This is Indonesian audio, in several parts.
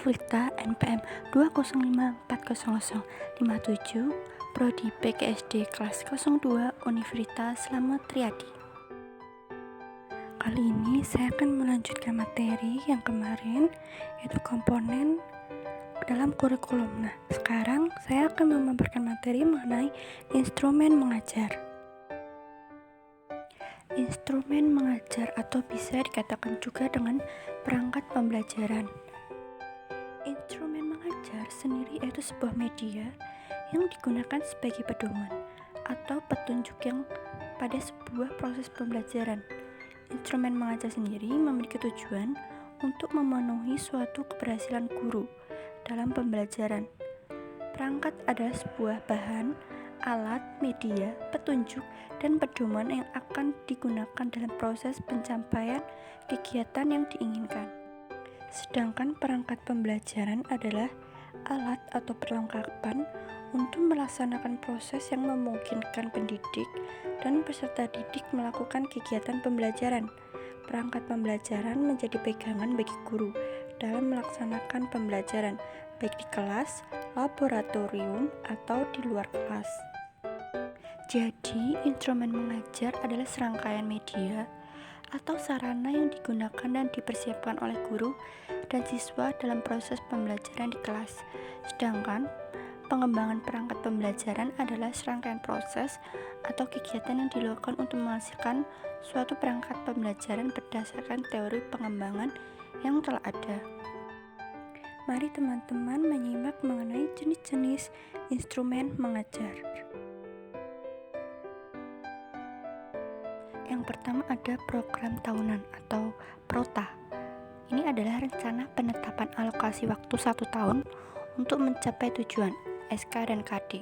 Universitas NPM 2054057, Prodi PGSD kelas 02 Universitas Slamet Riyadi. Kali ini saya akan melanjutkan materi yang kemarin, yaitu komponen dalam kurikulum. Nah, sekarang saya akan memaparkan materi mengenai instrumen mengajar. Instrumen mengajar atau bisa dikatakan juga dengan perangkat pembelajaran. Instrumen mengajar sendiri yaitu sebuah media yang digunakan sebagai pedoman atau petunjuk yang pada sebuah proses pembelajaran. Instrumen mengajar sendiri memiliki tujuan untuk memenuhi suatu keberhasilan guru dalam pembelajaran. Perangkat adalah sebuah bahan, alat, media, petunjuk, dan pedoman yang akan digunakan dalam proses pencapaian kegiatan yang diinginkan. Sedangkan perangkat pembelajaran adalah alat atau perlengkapan untuk melaksanakan proses yang memungkinkan pendidik dan peserta didik melakukan kegiatan pembelajaran. Perangkat pembelajaran menjadi pegangan bagi guru dalam melaksanakan pembelajaran, baik di kelas, laboratorium, atau di luar kelas. Jadi, instrumen mengajar adalah serangkaian media atau sarana yang digunakan dan dipersiapkan oleh guru dan siswa dalam proses pembelajaran di kelas. Sedangkan pengembangan perangkat pembelajaran adalah serangkaian proses atau kegiatan yang dilakukan untuk menghasilkan suatu perangkat pembelajaran berdasarkan teori pengembangan yang telah ada. Mari teman-teman menyimak mengenai jenis-jenis instrumen mengajar. Yang pertama ada program tahunan atau PROTA. Ini adalah rencana penetapan alokasi waktu 1 tahun untuk mencapai tujuan SK dan KD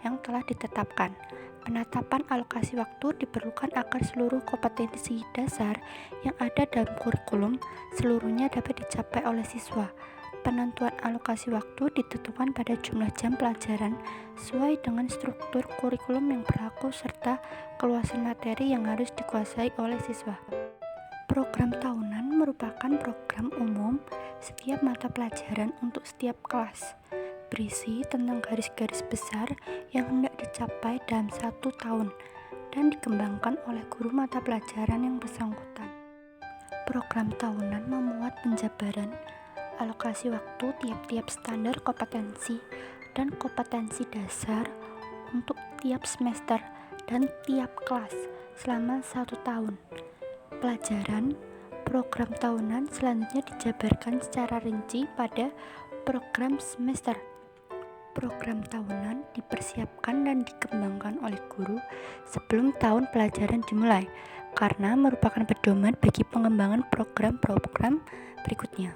yang telah ditetapkan. Penetapan alokasi waktu diperlukan agar seluruh kompetensi dasar yang ada dalam kurikulum seluruhnya dapat dicapai oleh siswa. Penentuan alokasi waktu ditentukan pada jumlah jam pelajaran sesuai dengan struktur kurikulum yang berlaku serta keluasan materi yang harus dikuasai oleh siswa. Program tahunan merupakan program umum setiap mata pelajaran untuk setiap kelas, berisi tentang garis-garis besar yang hendak dicapai dalam 1 tahun dan dikembangkan oleh guru mata pelajaran yang bersangkutan. Program tahunan memuat penjabaran alokasi waktu tiap-tiap standar kompetensi dan kompetensi dasar untuk tiap semester dan tiap kelas selama 1 tahun. Pelajaran program tahunan selanjutnya dijabarkan secara rinci pada program semester. Program tahunan dipersiapkan dan dikembangkan oleh guru sebelum tahun pelajaran dimulai karena merupakan pedoman bagi pengembangan program-program berikutnya.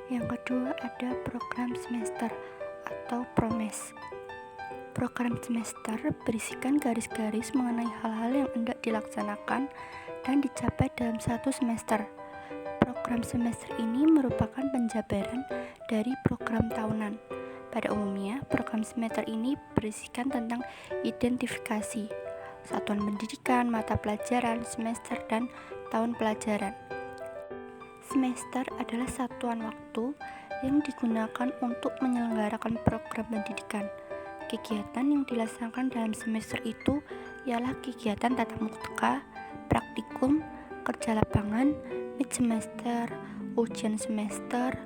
Yang kedua ada program semester atau PROMES. Program semester berisikan garis-garis mengenai hal-hal yang hendak dilaksanakan dan dicapai dalam 1 semester. Program semester ini merupakan penjabaran dari program tahunan. Pada umumnya, program semester ini berisikan tentang identifikasi satuan pendidikan, mata pelajaran, semester, dan tahun pelajaran. Semester adalah satuan waktu yang digunakan untuk menyelenggarakan program pendidikan. Kegiatan yang dilaksanakan dalam semester itu ialah kegiatan tatap muka, praktikum, kerja lapangan, mid semester, ujian semester,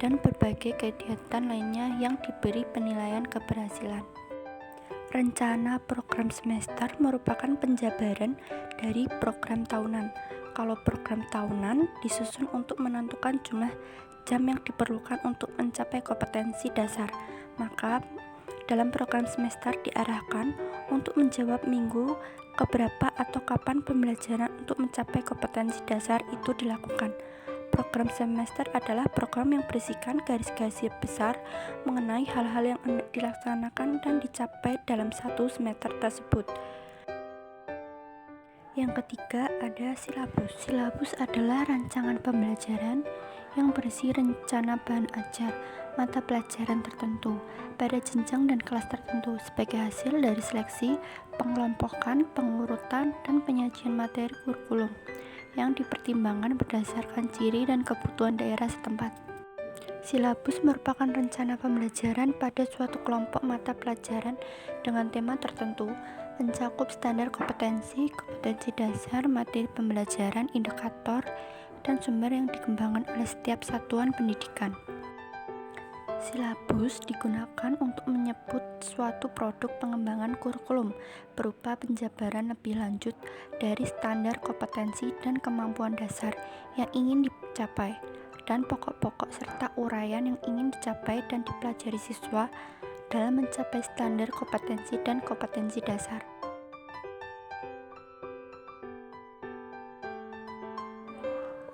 dan berbagai kegiatan lainnya yang diberi penilaian keberhasilan. Rencana program semester merupakan penjabaran dari program tahunan. Kalau program tahunan disusun untuk menentukan jumlah jam yang diperlukan untuk mencapai kompetensi dasar, maka dalam program semester diarahkan untuk menjawab minggu keberapa atau kapan pembelajaran untuk mencapai kompetensi dasar itu dilakukan. Program semester adalah program yang berisikan garis-garis besar mengenai hal-hal yang hendak dilaksanakan dan dicapai dalam 1 semester tersebut. Yang ketiga ada silabus. Silabus adalah rancangan pembelajaran yang berisi rencana bahan ajar mata pelajaran tertentu pada jenjang dan kelas tertentu sebagai hasil dari seleksi, pengelompokan, pengurutan, dan penyajian materi kurikulum yang dipertimbangkan berdasarkan ciri dan kebutuhan daerah setempat. Silabus merupakan rencana pembelajaran pada suatu kelompok mata pelajaran dengan tema tertentu, mencakup standar kompetensi, kompetensi dasar, materi pembelajaran, indikator, dan sumber yang dikembangkan oleh setiap satuan pendidikan. Silabus digunakan untuk menyebut suatu produk pengembangan kurikulum berupa penjabaran lebih lanjut dari standar kompetensi dan kemampuan dasar yang ingin dicapai, dan pokok-pokok serta uraian yang ingin dicapai dan dipelajari siswa dalam mencapai standar kompetensi dan kompetensi dasar.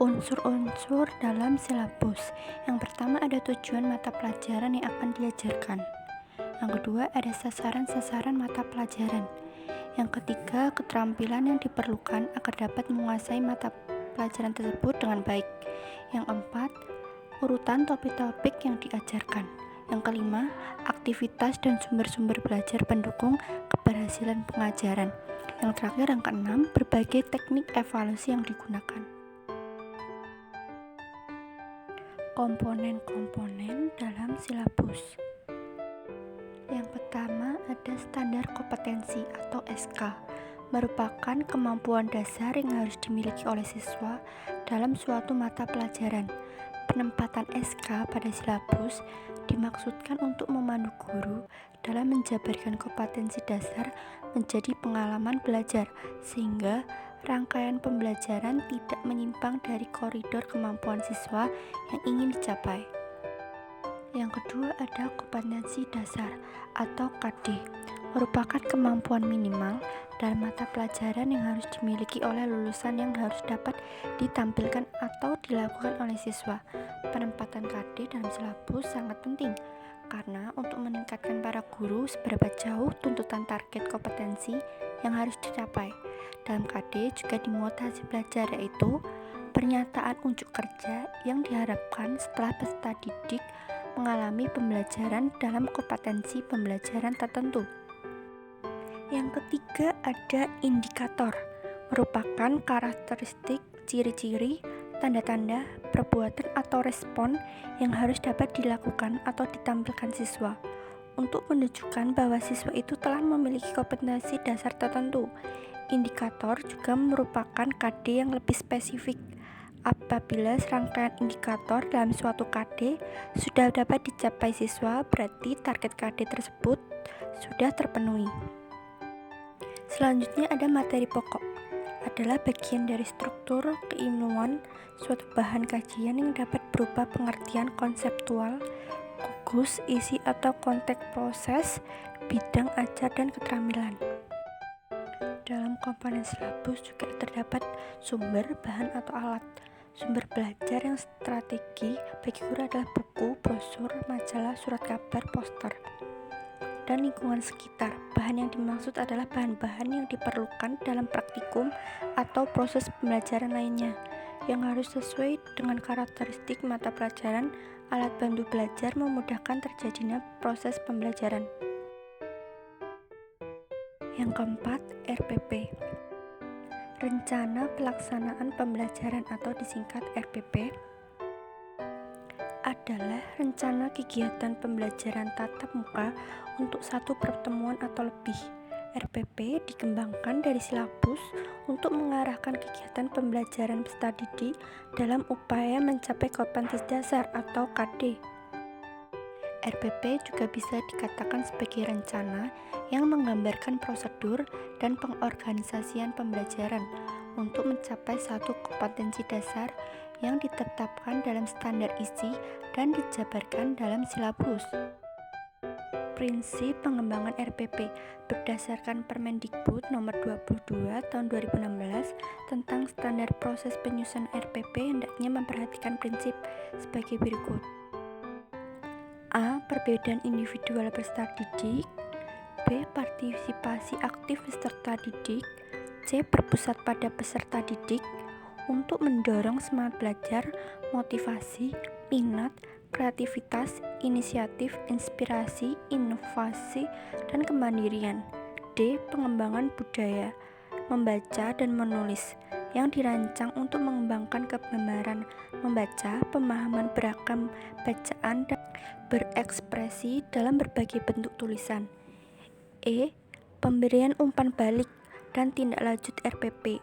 Unsur-unsur dalam silabus. Yang pertama ada tujuan mata pelajaran yang akan diajarkan. Yang kedua ada sasaran-sasaran mata pelajaran. Yang ketiga keterampilan yang diperlukan agar dapat menguasai mata pelajaran tersebut dengan baik. Yang keempat urutan topik-topik yang diajarkan. Yang kelima aktivitas dan sumber-sumber belajar pendukung keberhasilan pengajaran. Yang terakhir yang keenam berbagai teknik evaluasi yang digunakan. Komponen-komponen dalam silabus. Yang pertama ada standar kompetensi atau SK, merupakan kemampuan dasar yang harus dimiliki oleh siswa dalam suatu mata pelajaran. Penempatan SK pada silabus dimaksudkan untuk memandu guru dalam menjabarkan kompetensi dasar menjadi pengalaman belajar, sehingga rangkaian pembelajaran tidak menyimpang dari koridor kemampuan siswa yang ingin dicapai. Yang kedua ada kompetensi dasar atau KD, merupakan kemampuan minimal dalam mata pelajaran yang harus dimiliki oleh lulusan yang harus dapat ditampilkan atau dilakukan oleh siswa. Penempatan KD dalam silabus sangat penting karena untuk meningkatkan para guru seberapa jauh tuntutan target kompetensi yang harus dicapai. Dalam KD juga dimuat hasil belajar, yaitu pernyataan unjuk kerja yang diharapkan setelah peserta didik mengalami pembelajaran dalam kompetensi pembelajaran tertentu. Yang ketiga ada indikator, merupakan karakteristik, ciri-ciri, tanda-tanda, perbuatan atau respon yang harus dapat dilakukan atau ditampilkan siswa untuk menunjukkan bahwa siswa itu telah memiliki kompetensi dasar tertentu. Indikator juga merupakan KD yang lebih spesifik. Apabila serangkaian indikator dalam suatu KD sudah dapat dicapai siswa, berarti target KD tersebut sudah terpenuhi. Selanjutnya ada materi pokok, adalah bagian dari struktur keilmuan suatu bahan kajian yang dapat berupa pengertian konseptual, gugus, isi atau konteks proses, bidang ajar dan keterampilan. Dalam komponen silabus juga terdapat sumber, bahan atau alat. Sumber belajar yang strategi bagi guru adalah buku, brosur, majalah, surat kabar, poster, dan lingkungan sekitar. Bahan yang dimaksud adalah bahan-bahan yang diperlukan dalam praktikum atau proses pembelajaran lainnya yang harus sesuai dengan karakteristik mata pelajaran. Alat bantu belajar memudahkan terjadinya proses pembelajaran. Yang keempat, RPP, rencana pelaksanaan pembelajaran atau disingkat RPP, adalah rencana kegiatan pembelajaran tatap muka untuk satu pertemuan atau lebih. RPP dikembangkan dari silabus untuk mengarahkan kegiatan pembelajaran peserta didik dalam upaya mencapai kompetensi dasar atau KD. RPP juga bisa dikatakan sebagai rencana yang menggambarkan prosedur dan pengorganisasian pembelajaran untuk mencapai satu kompetensi dasar yang ditetapkan dalam standar isi dan dijabarkan dalam silabus. Prinsip pengembangan RPP berdasarkan Permendikbud nomor 22 tahun 2016 tentang standar proses penyusunan RPP hendaknya memperhatikan prinsip sebagai berikut. A. Perbedaan individual peserta didik. B. Partisipasi aktif peserta didik. C. Berpusat pada peserta didik untuk mendorong semangat belajar, motivasi, minat, kreativitas, inisiatif, inspirasi, inovasi, dan kemandirian. D. Pengembangan budaya, membaca dan menulis yang dirancang untuk mengembangkan kebenaran membaca, pemahaman beragam bacaan, dan berekspresi dalam berbagai bentuk tulisan. Pemberian umpan balik dan tindak lanjut RPP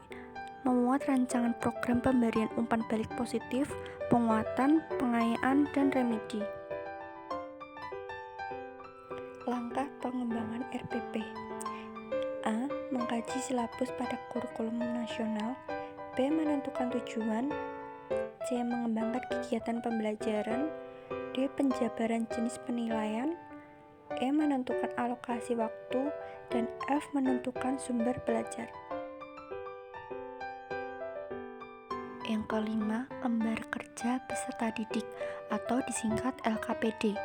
memuat rancangan program pemberian umpan balik positif, penguatan, pengayaan, dan remedi. Langkah pengembangan RPP: A. Mengkaji silabus pada kurikulum nasional. B. Menentukan tujuan. C. Mengembangkan kegiatan pembelajaran. D. Penjabaran jenis penilaian. E. Menentukan alokasi waktu. Dan F. Menentukan sumber belajar. Yang kelima, lembar kerja peserta didik atau disingkat LKPD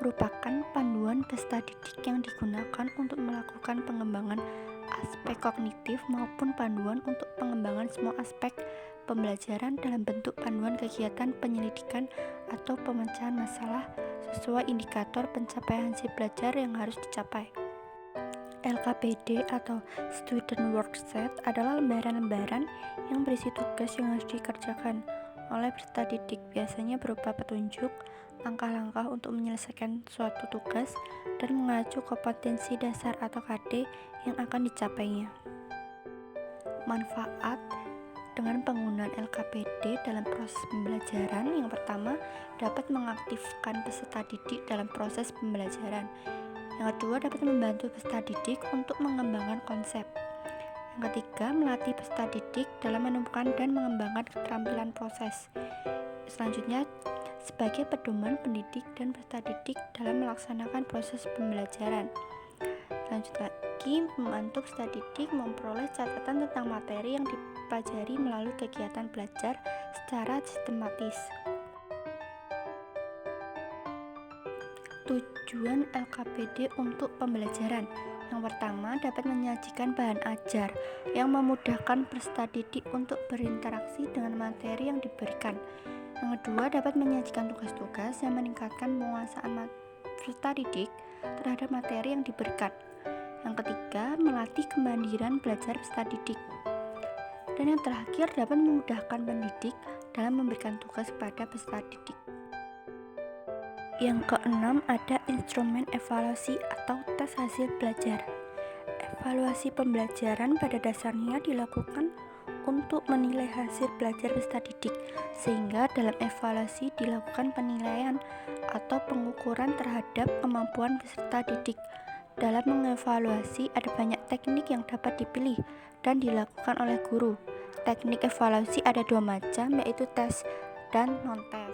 merupakan panduan peserta didik yang digunakan untuk melakukan pengembangan aspek kognitif maupun panduan untuk pengembangan semua aspek pembelajaran dalam bentuk panduan kegiatan penyelidikan atau pemecahan masalah sesuai indikator pencapaian hasil belajar yang harus dicapai. LKPD atau Student Worksheet adalah lembaran-lembaran yang berisi tugas yang harus dikerjakan oleh peserta didik, biasanya berupa petunjuk, langkah-langkah untuk menyelesaikan suatu tugas, dan mengacu kompetensi dasar atau KD yang akan dicapainya. Manfaat dengan penggunaan LKPD dalam proses pembelajaran: yang pertama, dapat mengaktifkan peserta didik dalam proses pembelajaran. Yang kedua, dapat membantu peserta didik untuk mengembangkan konsep. Yang ketiga, melatih peserta didik dalam menemukan dan mengembangkan keterampilan proses. Selanjutnya, sebagai pedoman pendidik dan peserta didik dalam melaksanakan proses pembelajaran. Selanjutnya lagi, membantu peserta didik memperoleh catatan tentang materi yang dipelajari melalui kegiatan belajar secara sistematis. Tujuan LKPD untuk pembelajaran: yang pertama, dapat menyajikan bahan ajar yang memudahkan peserta didik untuk berinteraksi dengan materi yang diberikan. Yang kedua, dapat menyajikan tugas-tugas yang meningkatkan penguasaan peserta didik terhadap materi yang diberikan. Yang ketiga, melatih kemandirian belajar peserta didik. Dan yang terakhir, dapat memudahkan pendidik dalam memberikan tugas kepada peserta didik. Yang keenam, ada instrumen evaluasi atau tes hasil belajar. Evaluasi pembelajaran pada dasarnya dilakukan untuk menilai hasil belajar peserta didik, sehingga dalam evaluasi dilakukan penilaian atau pengukuran terhadap kemampuan peserta didik. Dalam mengevaluasi ada banyak teknik yang dapat dipilih dan dilakukan oleh guru. Teknik evaluasi ada dua macam, yaitu tes dan non-tes.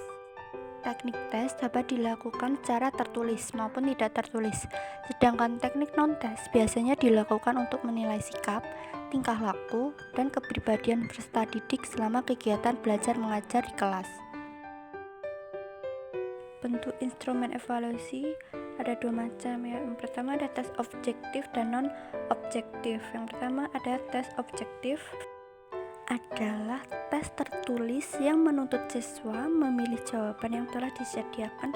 Teknik tes dapat dilakukan secara tertulis maupun tidak tertulis, sedangkan teknik non-tes biasanya dilakukan untuk menilai sikap, tingkah laku, dan kepribadian peserta didik selama kegiatan belajar mengajar di kelas. Bentuk instrumen evaluasi ada dua macam, ya. Yang pertama ada tes objektif dan non-objektif. Yang pertama ada tes objektif, adalah tes tertulis yang menuntut siswa memilih jawaban yang telah disediakan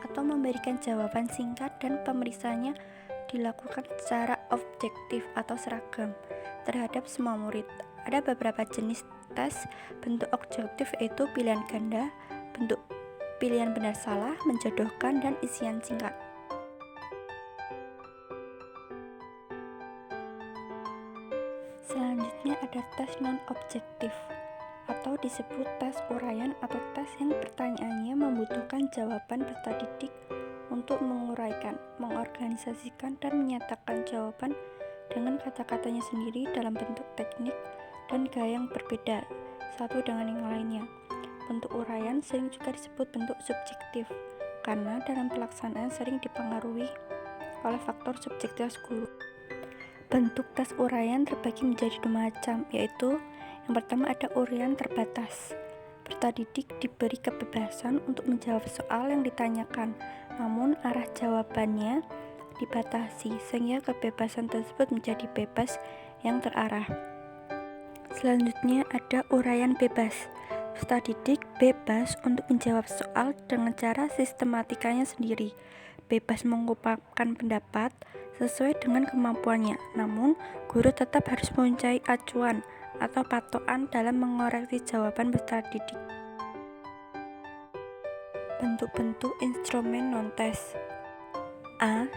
atau memberikan jawaban singkat, dan pemeriksaannya dilakukan secara objektif atau seragam terhadap semua murid. Ada beberapa jenis tes bentuk objektif, yaitu pilihan ganda, bentuk pilihan benar salah, menjodohkan, dan isian singkat. Selanjutnya ada tes non-objektif atau disebut tes uraian atau tes yang pertanyaannya membutuhkan jawaban peserta didik untuk menguraikan, mengorganisasikan, dan menyatakan jawaban dengan kata-katanya sendiri dalam bentuk teknik dan gaya yang berbeda satu dengan yang lainnya. Bentuk uraian sering juga disebut bentuk subjektif karena dalam pelaksanaan sering dipengaruhi oleh faktor subjektivitas guru. Bentuk tes uraian terbagi menjadi dua macam, yaitu yang pertama ada uraian terbatas. Peserta didik diberi kebebasan untuk menjawab soal yang ditanyakan, namun arah jawabannya dibatasi sehingga kebebasan tersebut menjadi bebas yang terarah. Selanjutnya ada uraian bebas. Peserta didik bebas untuk menjawab soal dengan cara sistematikanya sendiri, bebas mengungkapkan pendapat sesuai dengan kemampuannya, namun guru tetap harus mempunyai acuan atau patokan dalam mengoreksi jawaban peserta didik. Bentuk-bentuk instrumen non-tes. A.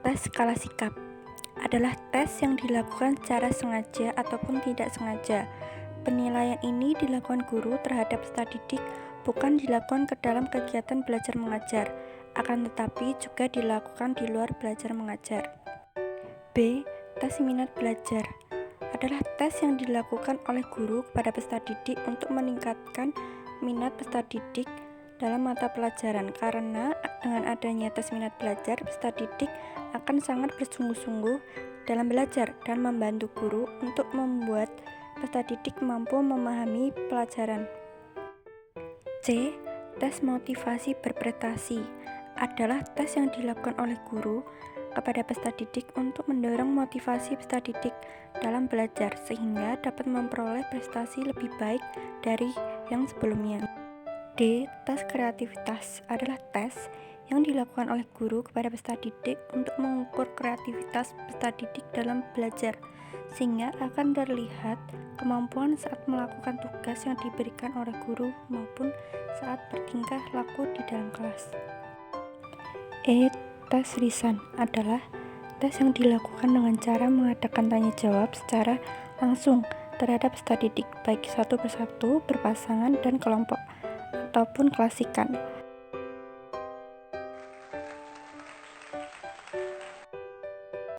Tes skala sikap adalah tes yang dilakukan secara sengaja ataupun tidak sengaja. Penilaian ini dilakukan guru terhadap peserta didik, bukan dilakukan ke dalam kegiatan belajar mengajar, akan tetapi juga dilakukan di luar belajar mengajar. B. Tes minat belajar adalah tes yang dilakukan oleh guru kepada peserta didik untuk meningkatkan minat peserta didik dalam mata pelajaran, karena dengan adanya tes minat belajar, peserta didik akan sangat bersungguh-sungguh dalam belajar dan membantu guru untuk membuat peserta didik mampu memahami pelajaran. C. Tes motivasi berprestasi adalah tes yang dilakukan oleh guru kepada peserta didik untuk mendorong motivasi peserta didik dalam belajar sehingga dapat memperoleh prestasi lebih baik dari yang sebelumnya. D. Tes kreativitas adalah tes yang dilakukan oleh guru kepada peserta didik untuk mengukur kreativitas peserta didik dalam belajar, sehingga akan terlihat kemampuan saat melakukan tugas yang diberikan oleh guru maupun saat bertingkah laku di dalam kelas. E. Tes lisan adalah tes yang dilakukan dengan cara mengadakan tanya jawab secara langsung terhadap peserta didik, baik satu persatu, berpasangan, dan kelompok, ataupun klasikan.